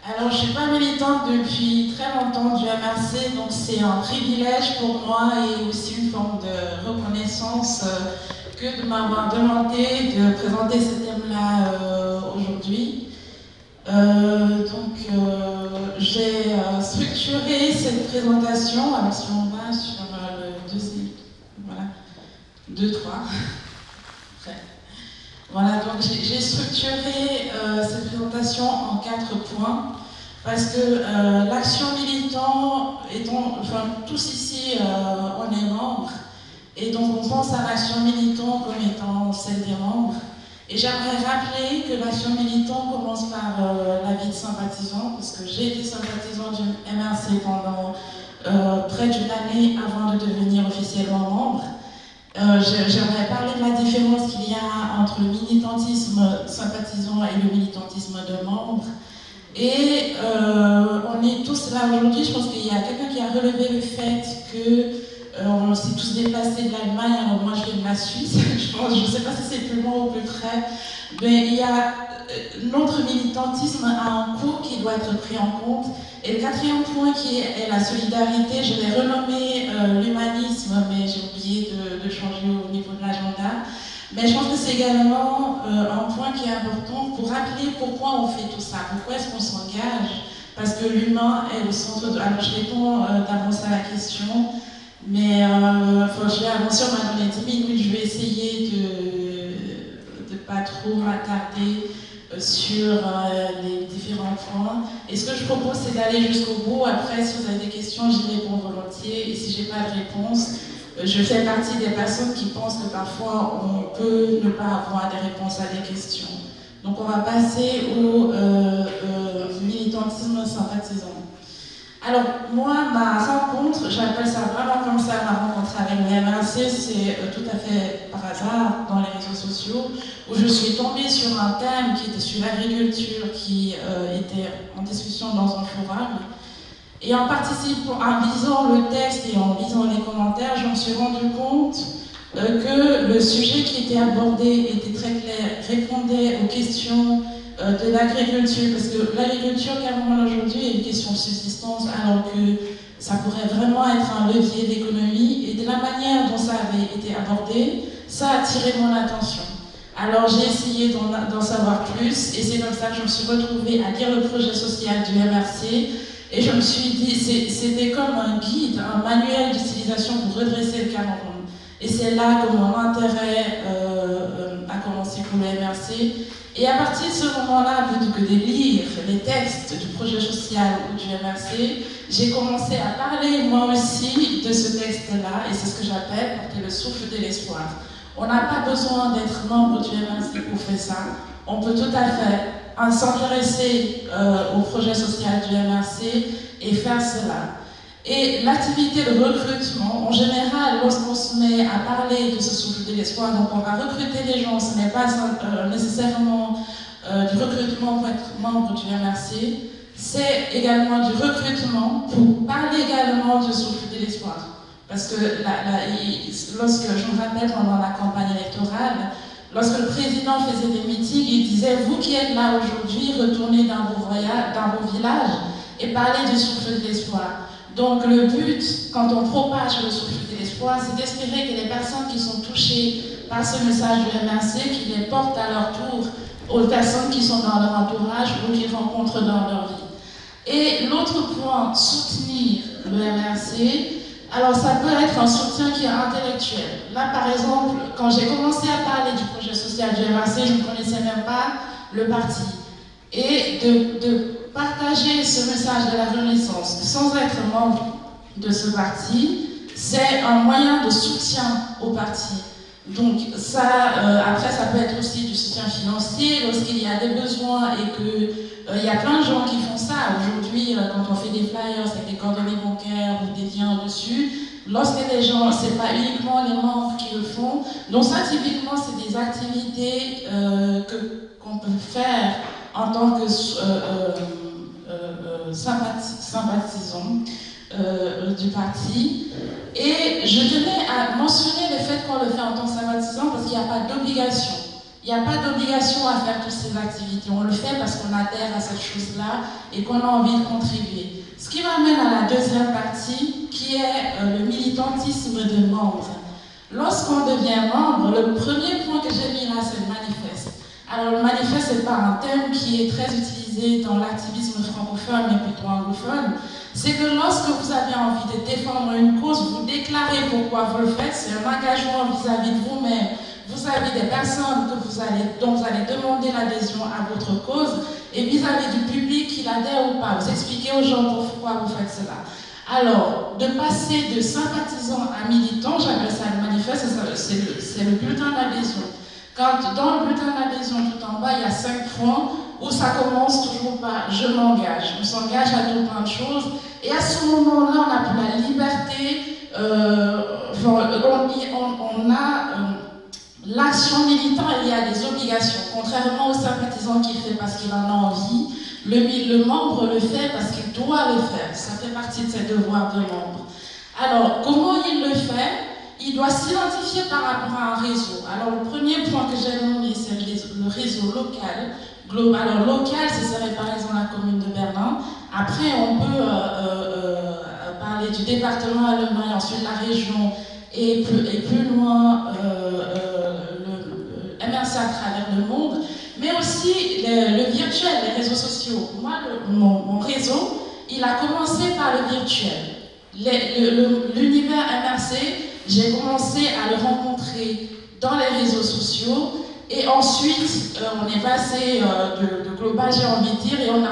Alors, je ne suis pas militante depuis très longtemps du MRC, donc c'est un privilège pour moi et aussi une forme de reconnaissance que de m'avoir demandé de présenter ce thème-là aujourd'hui. J'ai structuré cette présentation. Alors, si on va sur le deuxième, voilà, 2, 3. Voilà, donc j'ai structuré cette présentation en 4 points, parce que l'action militant, tous ici, on est membres, et donc on pense à l'action militant comme étant celle des membres. Et j'aimerais rappeler que l'action militant commence par la vie de sympathisant, parce que j'ai été sympathisant du MRC pendant près d'une année avant de devenir officiellement membre. J'aimerais parler de la différence qu'il y a entre le militantisme sympathisant et le militantisme de membre. Et on est tous là aujourd'hui. Je pense qu'il y a quelqu'un qui a relevé le fait que on s'est tous déplacés de l'Allemagne. Alors moi, je viens de la Suisse. Je ne sais pas si c'est plus loin ou plus près, mais il y a notre militantisme a un coût qui doit être pris en compte. Et le quatrième point qui est la solidarité, je l'ai renommé l'humanisme, mais j'ai oublié de changer au niveau de l'agenda. Mais je pense que c'est également un point qui est important pour rappeler pourquoi on fait tout ça, pourquoi est-ce qu'on s'engage, parce que l'humain est au centre de... Alors je réponds d'avance à la question, mais je vais avancer, on m'a donné 10 minutes, je vais essayer de ne pas trop m'attarder sur les différents points. Et ce que je propose, c'est d'aller jusqu'au bout. Après, si vous avez des questions, j'y réponds volontiers. Et si je n'ai pas de réponse, je fais partie des personnes qui pensent que parfois, on peut ne pas avoir des réponses à des questions. Donc, on va passer au militantisme sympathisant. Alors, moi, ma rencontre, j'appelle ça vraiment comme ça, ma rencontre avec le MRC, c'est tout à fait par hasard dans les réseaux sociaux, où je suis tombée sur un thème qui était sur l'agriculture, qui était en discussion dans un forum. Et en participant, en lisant le texte et en lisant les commentaires, je me suis rendu compte que le sujet qui était abordé était très clair, répondait aux questions de l'agriculture, parce que l'agriculture carrément aujourd'hui est une question de subsistance, alors que ça pourrait vraiment être un levier d'économie, et de la manière dont ça avait été abordé, ça a attiré mon attention. Alors j'ai essayé d'en savoir plus, et c'est comme ça que je me suis retrouvée à lire le projet social du MRC, et je me suis dit, c'était comme un guide, un manuel d'utilisation pour redresser le Cameroun. Et c'est là que mon intérêt a commencé pour le MRC. Et à partir de ce moment-là, plutôt que de lire les textes du projet social ou du MRC, j'ai commencé à parler moi aussi de ce texte-là, et c'est ce que j'appelle porter le souffle de l'espoir. On n'a pas besoin d'être membre du MRC pour faire ça. On peut tout à fait s'intéresser au projet social du MRC et faire cela. Et l'activité de recrutement, en général, lorsqu'on se met à parler de ce souffle de l'espoir, donc on va recruter les gens, ce n'est pas nécessairement du recrutement pour être membre du MRC, c'est également du recrutement pour parler également du souffle de l'espoir. Parce que lorsque, je me rappelle pendant la campagne électorale, lorsque le président faisait des meetings, il disait « Vous qui êtes là aujourd'hui, retournez dans vos villages et parlez du souffle de l'espoir ». Donc le but, quand on propage le souffle de l'espoir, c'est d'espérer que les personnes qui sont touchées par ce message du MRC, qui les portent à leur tour aux personnes qui sont dans leur entourage ou qu'ils rencontrent dans leur vie. Et l'autre point, soutenir le MRC, alors ça peut être un soutien qui est intellectuel. Là par exemple, quand j'ai commencé à parler du projet social du MRC, je ne connaissais même pas le parti. Et de partager ce message de la Renaissance sans être membre de ce parti, c'est un moyen de soutien au parti. Donc ça, après ça peut être aussi du soutien financier lorsqu'il y a des besoins et qu'il y a plein de gens qui font ça. Aujourd'hui, quand on fait des flyers avec des coordonnées bancaires ou des liens dessus, lorsque les gens, c'est pas uniquement les membres qui le font, donc ça typiquement c'est des activités qu'on peut faire en tant que sympathisant du parti. Et je tenais à mentionner le fait qu'on le fait en tant que sympathisant parce qu'il n'y a pas d'obligation. Il n'y a pas d'obligation à faire toutes ces activités. On le fait parce qu'on adhère à cette chose-là et qu'on a envie de contribuer. Ce qui m'amène à la deuxième partie, qui est le militantisme de membre. Lorsqu'on devient membre, le premier point que j'ai mis là, c'est le manifeste. Alors le manifeste, ce n'est pas un terme qui est très utilisé dans l'activisme francophone, mais plutôt anglophone. C'est que lorsque vous avez envie de défendre une cause, vous déclarez pourquoi vous le faites, c'est un engagement vis-à-vis de vous-même. Vous avez des personnes dont vous allez demander l'adhésion à votre cause, et vis-à-vis du public qui l'adhère ou pas. Vous expliquez aux gens pourquoi vous faites cela. Alors, de passer de sympathisant à militant, j'appelle ça le manifeste, c'est le bulletin d'adhésion. Quand dans le bulletin d'adhésion, tout en bas, il y a 5 points où ça commence toujours par « je m'engage ». On s'engage à tout plein de choses. Et à ce moment-là, on a pour la liberté, on a l'action militante, il y a des obligations. Contrairement au sympathisant qui fait parce qu'il en a envie, le membre le fait parce qu'il doit le faire. Ça fait partie de ses devoirs de membre. Alors, comment il le fait? Il doit s'identifier par rapport à un réseau. Alors, le premier point que j'ai nommé, c'est le réseau local. Alors, local, ce serait par exemple la commune de Berlin. Après, on peut parler du département allemand, ensuite la région, et plus loin, le MRC à travers le monde. Mais aussi le virtuel, les réseaux sociaux. Moi, mon réseau, il a commencé par le virtuel. L'univers MRC, j'ai commencé à le rencontrer dans les réseaux sociaux et ensuite on est passé de global, j'ai envie de dire, et on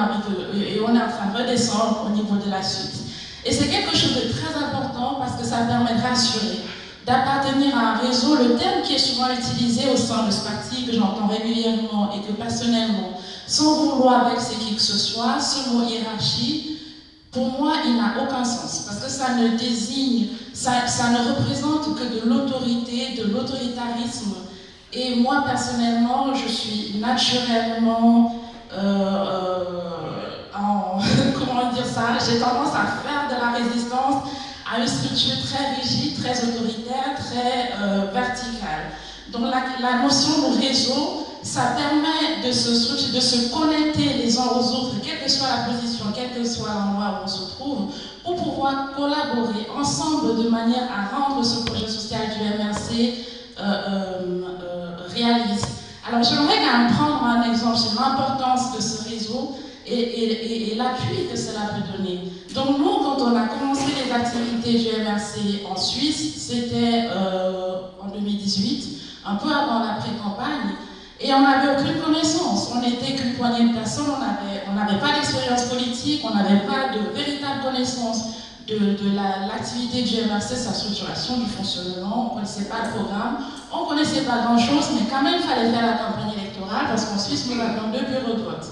est en train de redescendre au niveau de la suite. Et c'est quelque chose de très important parce que ça permet de rassurer, d'appartenir à un réseau. Le terme qui est souvent utilisé au sein de ce parti, que j'entends régulièrement et que personnellement, sans vouloir vexer qui que ce soit, ce mot hiérarchie, pour moi, il n'a aucun sens, parce que ça ne désigne, ça ne représente que de l'autorité, de l'autoritarisme. Et moi, personnellement, je suis naturellement, comment dire ça, j'ai tendance à faire de la résistance à une structure très rigide, très autoritaire, très verticale. Donc la notion de réseau, ça permet de se connecter les uns aux autres, quelle que soit la position, quel que soit l'endroit où on se trouve, pour pouvoir collaborer ensemble de manière à rendre ce projet social du MRC réaliste. Alors j'aimerais quand même prendre un exemple sur l'importance de ce réseau et l'appui que cela peut donner. Donc nous, quand on a commencé les activités du MRC en Suisse, c'était en 2018, un peu avant la pré-campagne, et on n'avait aucune connaissance. On n'était qu'une poignée de personnes, on n'avait pas d'expérience politique, on n'avait pas de véritable connaissance de l'activité du MRC, sa structuration, du fonctionnement. On ne connaissait pas le programme, on ne connaissait pas grand-chose, mais quand même, il fallait faire la campagne électorale parce qu'en Suisse, nous avions 2 bureaux de vote.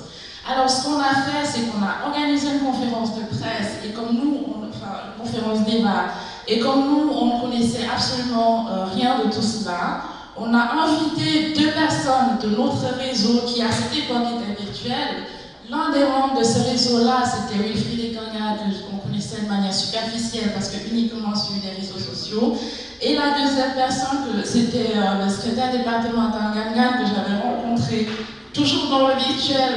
Alors, ce qu'on a fait, c'est qu'on a organisé une conférence de presse, et comme nous, une conférence débat, et comme nous, on ne connaissait absolument rien de tout cela, on a invité 2 personnes de notre réseau qui, à cette époque, était virtuel. L'un des membres de ce réseau-là, c'était Wilfried Ekanga, qu'on connaissait de manière superficielle parce que uniquement sur les réseaux sociaux. Et la deuxième personne, c'était le secrétaire départemental Gangan que j'avais rencontré toujours dans le virtuel,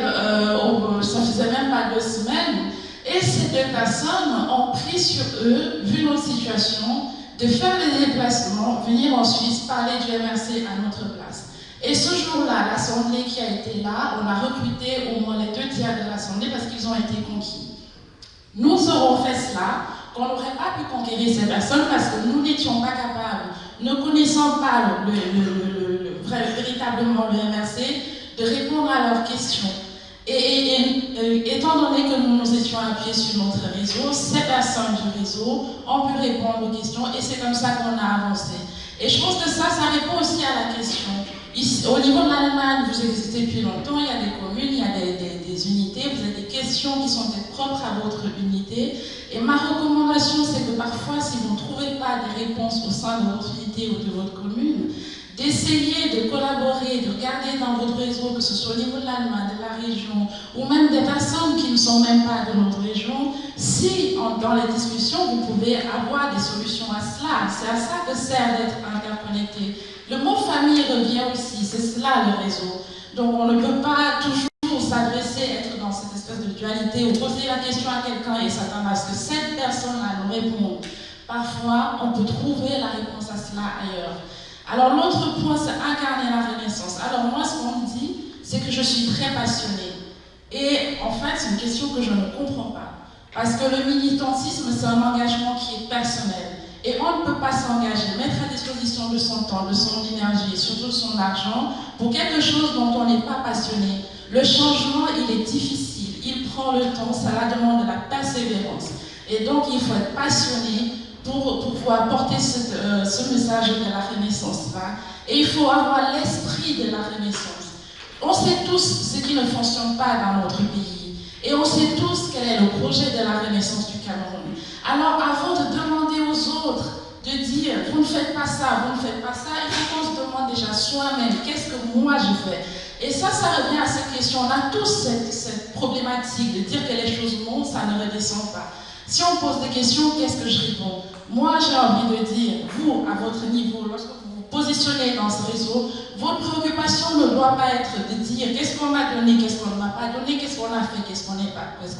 ça faisait même pas 2 semaines. Et ces 2 personnes ont pris sur eux, vu notre situation, de faire des déplacements, venir en Suisse, parler du MRC à notre place. Et ce jour-là, l'Assemblée qui a été là, on a recruté au moins les 2 tiers de l'Assemblée parce qu'ils ont été conquis. Nous aurons fait cela, qu'on n'aurait pas pu conquérir ces personnes parce que nous n'étions pas capables, ne connaissant pas véritablement le MRC, de répondre à leurs questions. Et étant donné que nous nous étions appuyés sur notre réseau, ces personnes du réseau ont pu répondre aux questions et c'est comme ça qu'on a avancé. Et je pense que ça répond aussi à la question. Ici, au niveau de l'Allemagne, vous existez depuis longtemps, il y a des communes, il y a des unités, vous avez des questions qui sont propres à votre unité. Et ma recommandation, c'est que parfois, si vous ne trouvez pas des réponses au sein de votre unité ou de votre commune, d'essayer de collaborer, de regarder dans votre réseau, que ce soit au niveau de l'Allemagne, de la région, ou même des personnes qui ne sont même pas de notre région, si dans les discussions, vous pouvez avoir des solutions à cela. C'est à ça que sert d'être interconnecté. Le mot famille revient aussi, c'est cela le réseau. Donc on ne peut pas toujours s'adresser, être dans cette espèce de dualité ou poser la question à quelqu'un et s'attendre à ce que cette personne-là nous réponde. Parfois, on peut trouver la réponse à cela ailleurs. Alors l'autre point, c'est incarner la Renaissance. Alors moi, ce qu'on me dit, c'est que je suis très passionnée. Et en fait, c'est une question que je ne comprends pas. Parce que le militantisme, c'est un engagement qui est personnel. Et on ne peut pas s'engager, mettre à disposition de son temps, de son énergie et surtout de son argent pour quelque chose dont on n'est pas passionné. Le changement, il est difficile, il prend le temps, ça la demande de la persévérance. Et donc, il faut être passionné pour pouvoir porter ce message de la Renaissance-là. Et il faut avoir l'esprit de la Renaissance. On sait tous ce qui ne fonctionne pas dans notre pays. Et on sait tous quel est le projet de la Renaissance du Cameroun. Alors, avant de demander aux autres de dire « vous ne faites pas ça, vous ne faites pas ça », il faut qu'on se demande déjà soi-même « qu'est-ce que moi je fais ?» Et ça revient à cette question. On a tous cette problématique de dire que les choses montent, ça ne redescend pas. Si on pose des questions, qu'est-ce que je réponds? Moi, j'ai envie de dire, vous, à votre niveau, lorsque vous vous positionnez dans ce réseau, votre préoccupation ne doit pas être de dire qu'est-ce qu'on m'a donné, qu'est-ce qu'on ne m'a pas donné, qu'est-ce qu'on a fait, qu'est-ce qu'on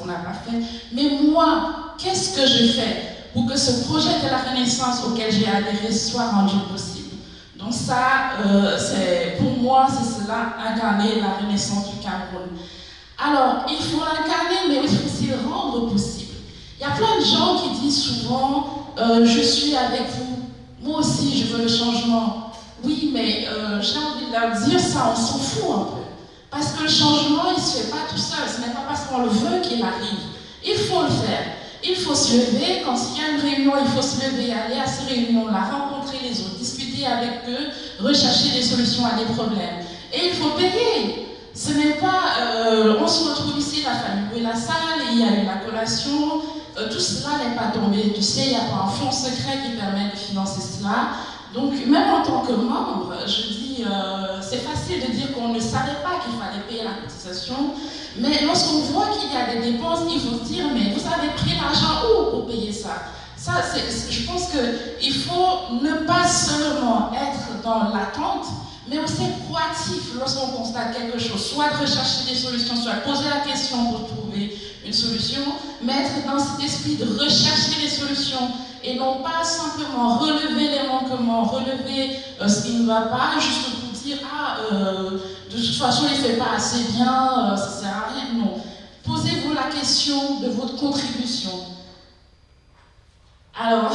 n'a pas fait. Mais moi, qu'est-ce que je fais pour que ce projet de la Renaissance auquel j'ai adhéré soit rendu possible? Donc ça, pour moi, c'est cela, incarner la Renaissance du Cameroun. Alors, il faut l'incarner, mais il faut aussi le rendre possible. Il y a plein de gens qui disent souvent je suis avec vous, moi aussi je veux le changement. Oui, mais j'ai envie de leur dire ça, on s'en fout un peu. Parce que le changement, il ne se fait pas tout seul, ce n'est pas parce qu'on le veut qu'il arrive. Il faut le faire. Il faut se lever, quand il y a une réunion, il faut se lever, aller à ces réunions-là, rencontrer les autres, discuter avec eux, rechercher des solutions à des problèmes. Et il faut payer. Ce n'est pas, on se retrouve ici, la famille louer la salle, il y a eu la collation, tout cela n'est pas tombé. Tu sais, il n'y a pas un fonds secret qui permet de financer cela. Donc, même en tant que membre, je dis, c'est facile de dire qu'on ne savait pas qu'il fallait payer la cotisation, mais lorsqu'on voit qu'il y a des dépenses, il faut se dire, mais vous avez pris l'argent où pour payer ça? Ça, je pense qu'il faut ne pas seulement être dans l'attente, mais aussi proactif lorsqu'on constate quelque chose, soit de rechercher des solutions, soit poser la question pour trouver une solution, mais être dans cet esprit de rechercher des solutions et non pas simplement relever les manquements, relever ce qui ne va pas, juste pour dire de toute façon il ne fait pas assez bien, ça ne sert à rien. Non. Posez-vous la question de votre contribution. Alors,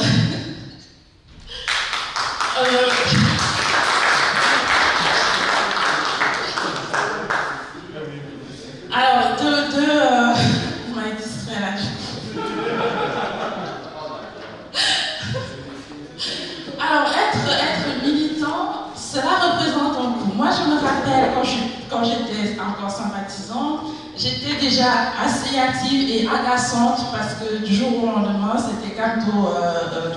vous m'avez distrait là. Alors, être militant, cela représente un coup. Moi, je me rappelle quand j'étais encore sympathisante, j'étais déjà assez active et agaçante parce que du jour au lendemain, c'était Camto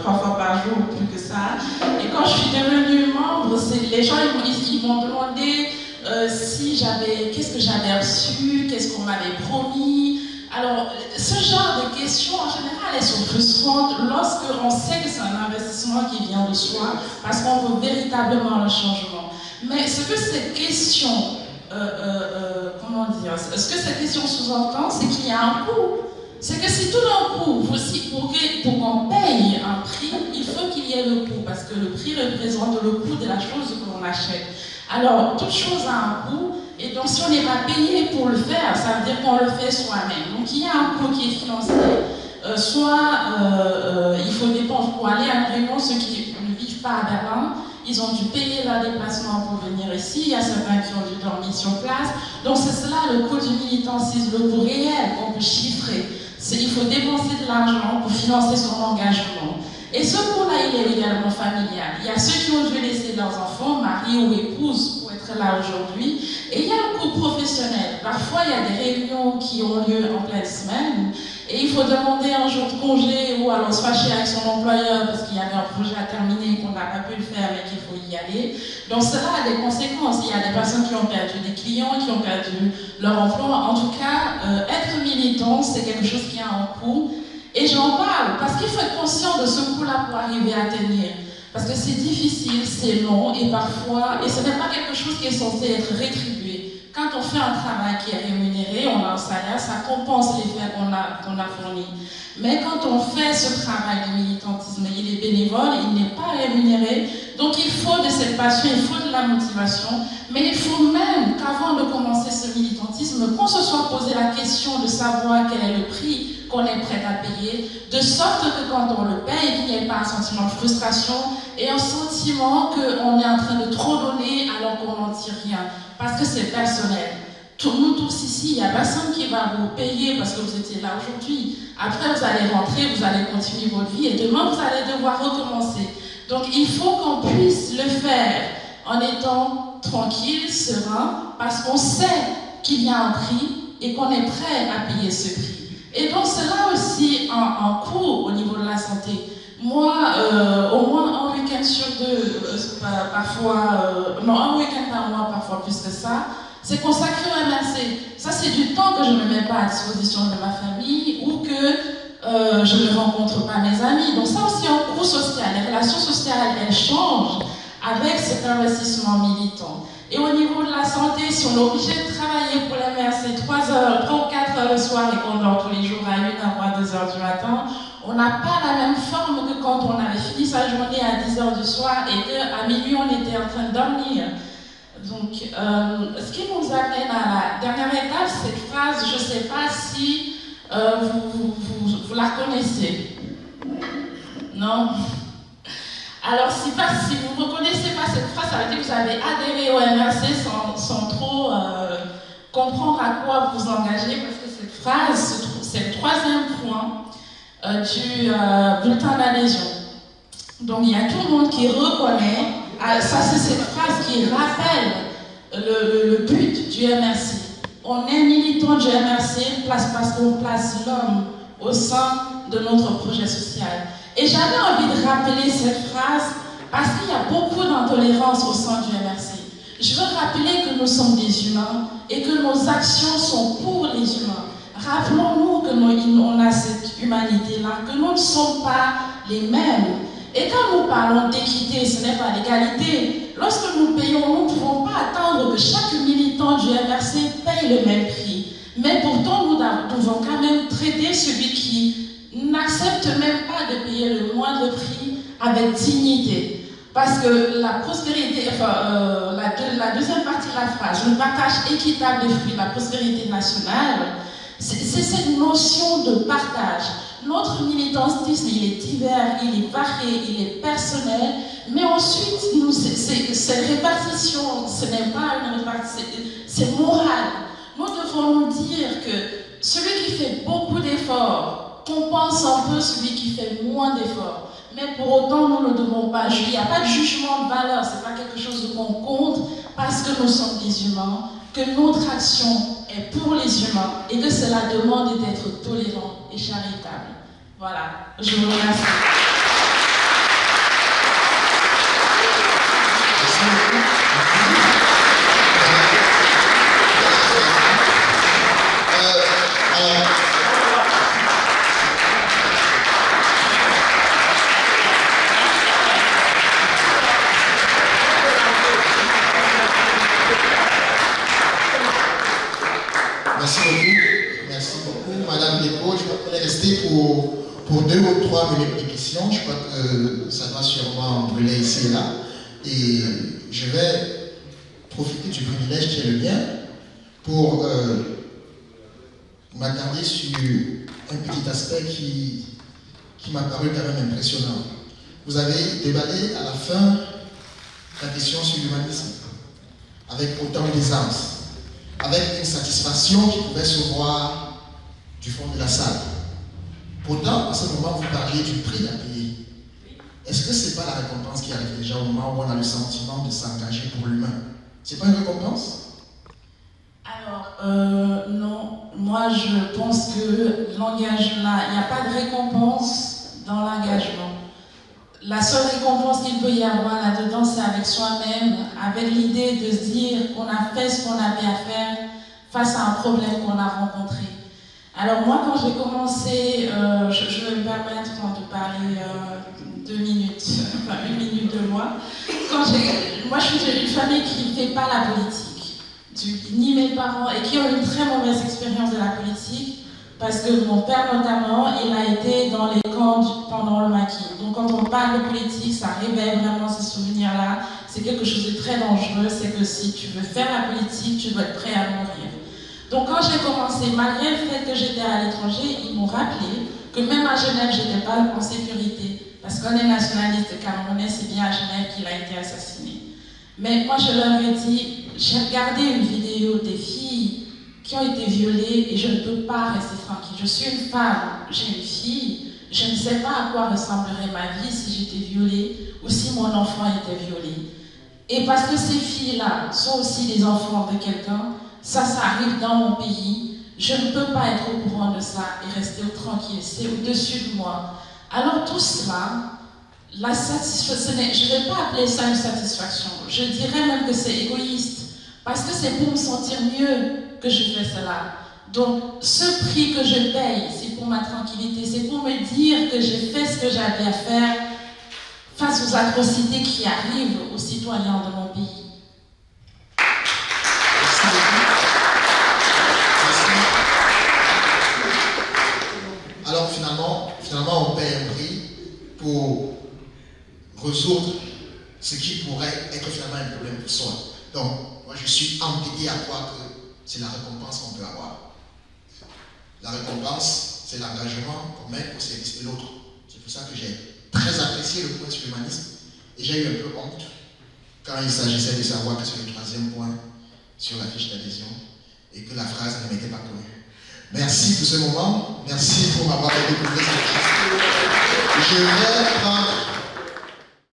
3 fois par jour ou plus que ça. Et quand je suis devenue membre, les gens ils m'ont demandé qu'est-ce que j'avais reçu, qu'est-ce qu'on m'avait promis. Alors, ce genre de questions, en général, elles sont frustrantes lorsqu'on sait que c'est un investissement qui vient de soi, parce qu'on veut véritablement le changement. Mais ce que cette question, ce que cette question sous-entend, c'est qu'il y a un coût. C'est que si tout d'un coup, pour qu'on paye un prix, il faut qu'il y ait le coût, parce que le prix représente le coût de la chose que l'on achète. Alors, toute chose a un coût, et donc si on n'est pas payé pour le faire, ça veut dire qu'on le fait soi-même. Donc il y a un coût qui est financé, il faut dépenser pour aller à une réunion, ceux qui ne vivent pas à Berlin, ils ont dû payer leur déplacement pour venir ici, il y a certains qui ont dû dormir sur place. Donc c'est cela le coût du militantisme, le coût réel qu'on peut chiffrer. Il faut dépenser de l'argent pour financer son engagement. Et ce coût-là, il est également familial. Il y a ceux qui ont dû laisser leurs enfants, mari ou épouse, pour être là aujourd'hui. Et il y a un coût professionnel. Parfois, il y a des réunions qui ont lieu en pleine semaine. Et il faut demander un jour de congé ou alors se fâcher avec son employeur parce qu'il y avait un projet à terminer et qu'on n'a pas pu le faire mais qu'il faut y aller. Donc cela a des conséquences. Il y a des personnes qui ont perdu des clients, qui ont perdu leur emploi. En tout cas, être militant, c'est quelque chose qui a un coût. Et j'en parle parce qu'il faut être conscient de ce coût-là pour arriver à tenir. Parce que c'est difficile, c'est long et parfois, et ce n'est pas quelque chose qui est censé être rétribué. Quand on fait un travail qui est rémunéré, on a un salaire, ça compense l'effet qu'on a fourni. Mais quand on fait ce travail de militantisme, il est bénévole, il n'est pas rémunéré, donc il faut de cette passion, il faut de la motivation, mais il faut même qu'avant de commencer ce militantisme, qu'on se soit posé la question de savoir quel est le prix qu'on est prêt à payer, de sorte que quand on le paye, il n'y ait pas un sentiment de frustration et un sentiment qu'on est en train de trop donner alors qu'on n'en tire rien, parce que c'est personnel. Nous tous ici, il n'y a personne qui va vous payer parce que vous étiez là aujourd'hui. Après, vous allez rentrer, vous allez continuer votre vie et demain, vous allez devoir recommencer. Donc, il faut qu'on puisse le faire en étant tranquille, serein, parce qu'on sait qu'il y a un prix et qu'on est prêt à payer ce prix. Et donc, cela aussi un coût au niveau de la santé. Moi, au moins un week-end sur deux, un week-end par mois, parfois plus que ça, c'est consacré au MRC. Ça, c'est du temps que je ne mets pas à disposition de ma famille ou que je ne rencontre pas mes amis. Donc ça aussi, un coût social. Les relations sociales, elles changent avec cet investissement militant. Et au niveau de la santé, si on est obligé de travailler pour la MRC 3 ou 4 heures le soir et qu'on dort tous les jours à 1h ou à 2h du matin, on n'a pas la même forme que quand on avait fini sa journée à 10h du soir et qu'à minuit on était en train de dormir. Donc, ce qui nous amène à la dernière étape, cette phrase, je ne sais pas si vous la connaissez. Non? Alors, si vous ne reconnaissez pas cette phrase, ça veut dire que vous avez adhéré au MRC sans trop comprendre à quoi vous engagez, parce que cette phrase, c'est le 3e point du bulletin d'adhésion. Donc, il y a tout le monde qui reconnaît, ça c'est cette phrase qui rappelle le but du MRC. On est militant du MRC parce qu'on place l'homme au sein de notre projet social. Et j'avais envie de rappeler cette phrase parce qu'il y a beaucoup d'intolérance au sein du MRC. Je veux rappeler que nous sommes des humains et que nos actions sont pour les humains. Rappelons-nous qu'on a cette humanité-là, que nous ne sommes pas les mêmes. Et quand nous parlons d'équité, ce n'est pas l'égalité. Lorsque nous payons, nous ne pouvons pas attendre que chaque militant du MRC paye le même prix. Mais pourtant, nous devons quand même traiter celui qui n'accepte même pas de payer le moindre prix avec dignité. Parce que la prospérité, la deuxième partie de la phrase, le partage équitable des fruits de la prospérité nationale, c'est cette notion de partage. Notre militantisme, il est divers, il est varié, il est personnel, mais ensuite, cette répartition, ce n'est pas une répartition, c'est moral. Nous devons nous dire que celui qui fait beaucoup d'efforts compense un peu celui qui fait moins d'efforts. Mais pour autant, nous ne devons pas juger. Il n'y a pas de jugement de valeur, ce n'est pas quelque chose qu'on compte parce que nous sommes des humains, que notre action est pour les humains et que cela demande d'être tolérant et charitable. Voilà, je vous remercie. Merci beaucoup, Madame Déco. Je vais rester pour 2 ou 3 minutes de questions. Je crois que ça va sûrement brûler ici et là. Et je vais profiter du privilège qui est le mien pour m'attarder sur un petit aspect qui m'a paru quand même impressionnant. Vous avez déballé à la fin la question sur l'humanisme, avec autant d'aisance, avec une satisfaction qui pouvait se voir du fond de la salle. Pourtant, à ce moment, vous parliez du prix à payer. Est-ce que ce n'est pas la récompense qui arrive déjà au moment où on a le sentiment de s'engager pour l'humain? Ce n'est pas une récompense? Alors, non. Moi, je pense que l'engagement, il n'y a pas de récompense dans l'engagement. La seule récompense qu'il peut y avoir là-dedans, c'est avec soi-même, avec l'idée de se dire qu'on a fait ce qu'on avait à faire face à un problème qu'on a rencontré. Alors moi, quand j'ai commencé, je vais me permettre de parler 2 minutes, enfin 1 minute de moi. Moi, je suis d'une famille qui ne fait pas la politique, ni mes parents, et qui ont une très mauvaise expérience de la politique, parce que mon père notamment, il a été dans les camps pendant le maquis. Donc quand on parle de politique, ça réveille vraiment ces souvenirs-là. C'est quelque chose de très dangereux, c'est que si tu veux faire la politique, tu dois être prêt à mourir. Donc quand j'ai commencé, malgré le fait que j'étais à l'étranger, ils m'ont rappelé que même à Genève, je n'étais pas en sécurité. Parce qu'on est nationaliste camerounais, c'est bien à Genève qu'il a été assassiné. Mais moi, je leur ai dit, j'ai regardé une vidéo des filles qui ont été violées et je ne peux pas rester tranquille. Je suis une femme, j'ai une fille, je ne sais pas à quoi ressemblerait ma vie si j'étais violée ou si mon enfant était violé. Et parce que ces filles-là sont aussi des enfants de quelqu'un, ça arrive dans mon pays, je ne peux pas être au courant de ça et rester tranquille, c'est au-dessus de moi. Alors tout cela, la satisfaction, je ne vais pas appeler ça une satisfaction, je dirais même que c'est égoïste, parce que c'est pour me sentir mieux que je fais cela. Donc ce prix que je paye, c'est pour ma tranquillité, c'est pour me dire que j'ai fait ce que j'avais à faire face aux atrocités qui arrivent aux citoyens de mon pays. Alors finalement, on paye un prix pour résoudre ce qui pourrait être finalement un problème pour soi. Donc, moi je suis embêté à croire que c'est la récompense qu'on peut avoir. La récompense, c'est l'engagement qu'on met au service de l'autre. C'est pour ça que j'ai très apprécié le point sur l'humanisme et j'ai eu un peu honte quand il s'agissait de savoir que c'est le 3e point sur la fiche d'adhésion et que la phrase ne m'était pas connue. Merci pour ce moment, merci pour m'avoir découvert cette chose. Je vais